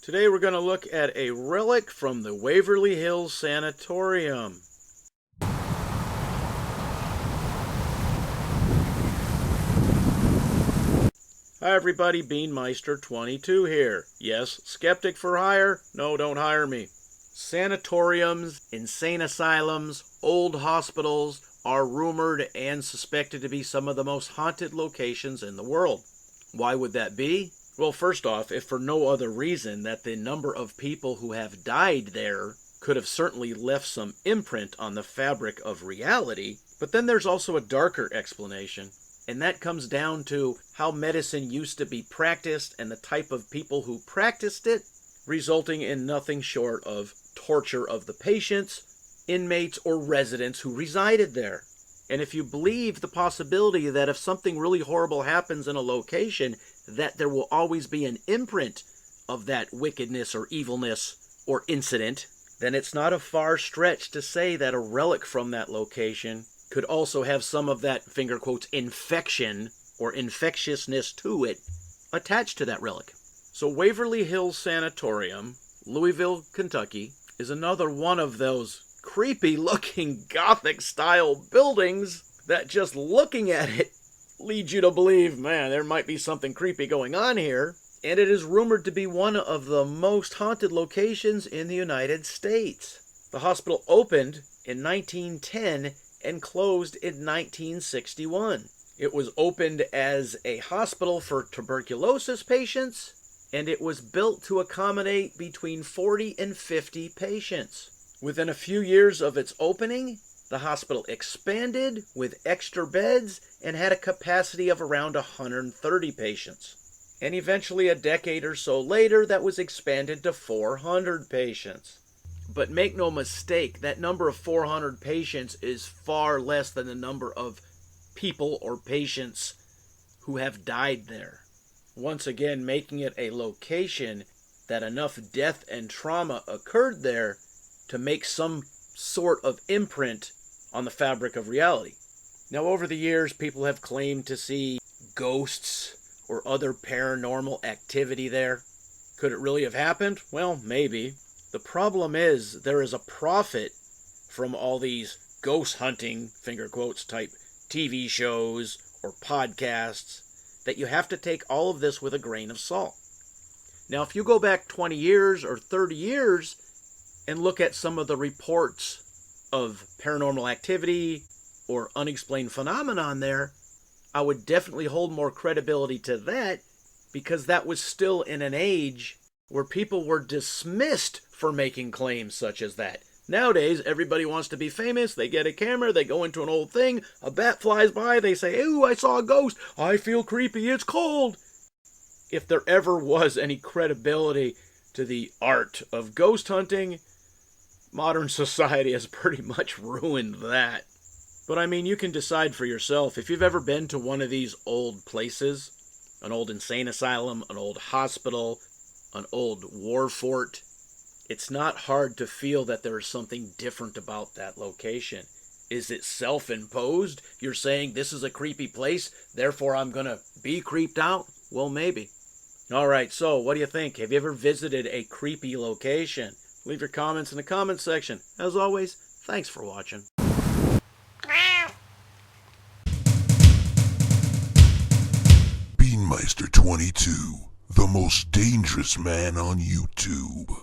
Today we're going to look at a relic from the Waverly Hills Sanatorium. Hi everybody, Beanmeister22 here. Yes, skeptic for hire? No, don't hire me. Sanatoriums, insane asylums, old hospitals are rumored and suspected to be some of the most haunted locations in the world. Why would that be? Well, first off, if for no other reason that the number of people who have died there could have certainly left some imprint on the fabric of reality. But then there's also a darker explanation, and that comes down to how medicine used to be practiced and the type of people who practiced it, resulting in nothing short of torture of the patients, inmates, or residents who resided there. And if you believe the possibility that if something really horrible happens in a location, that there will always be an imprint of that wickedness or evilness or incident, then it's not a far stretch to say that a relic from that location could also have some of that, finger quotes, infection or infectiousness to it attached to that relic. So Waverly Hills Sanatorium, Louisville, Kentucky, is another one of those creepy looking Gothic style buildings that just looking at it leads you to believe, man, there might be something creepy going on here. And it is rumored to be one of the most haunted locations in the United States. The hospital opened in 1910 and closed in 1961. It was opened as a hospital for tuberculosis patients, and it was built to accommodate between 40 and 50 patients. Within a few years of its opening, the hospital expanded with extra beds and had a capacity of around 130 patients. And eventually, a decade or so later, that was expanded to 400 patients. But make no mistake, that number of 400 patients is far less than the number of people or patients who have died there. Once again, making it a location that enough death and trauma occurred there to make some sort of imprint on the fabric of reality. Now, over the years, people have claimed to see ghosts or other paranormal activity there. Could it really have happened? Well, maybe. The problem is there is a profit from all these ghost hunting, finger quotes, type TV shows or podcasts that you have to take all of this with a grain of salt. Now, if you go back 20 years or 30 years and look at some of the reports of paranormal activity or unexplained phenomenon there, I would definitely hold more credibility to that, because that was still in an age where people were dismissed for making claims such as that. Nowadays, everybody wants to be famous. They get a camera, they go into an old thing, a bat flies by, they say, "Ooh, I saw a ghost, I feel creepy, it's cold." If there ever was any credibility to the art of ghost hunting, modern society has pretty much ruined that. But I mean, you can decide for yourself. If you've ever been to one of these old places, an old insane asylum, an old hospital, an old war fort, it's not hard to feel that there is something different about that location. Is it self-imposed? You're saying this is a creepy place, therefore I'm going to be creeped out? Well, maybe. Alright, so what do you think? Have you ever visited a creepy location? Leave your comments in the comments section. As always, thanks for watching. Beanmeister22, the most dangerous man on YouTube.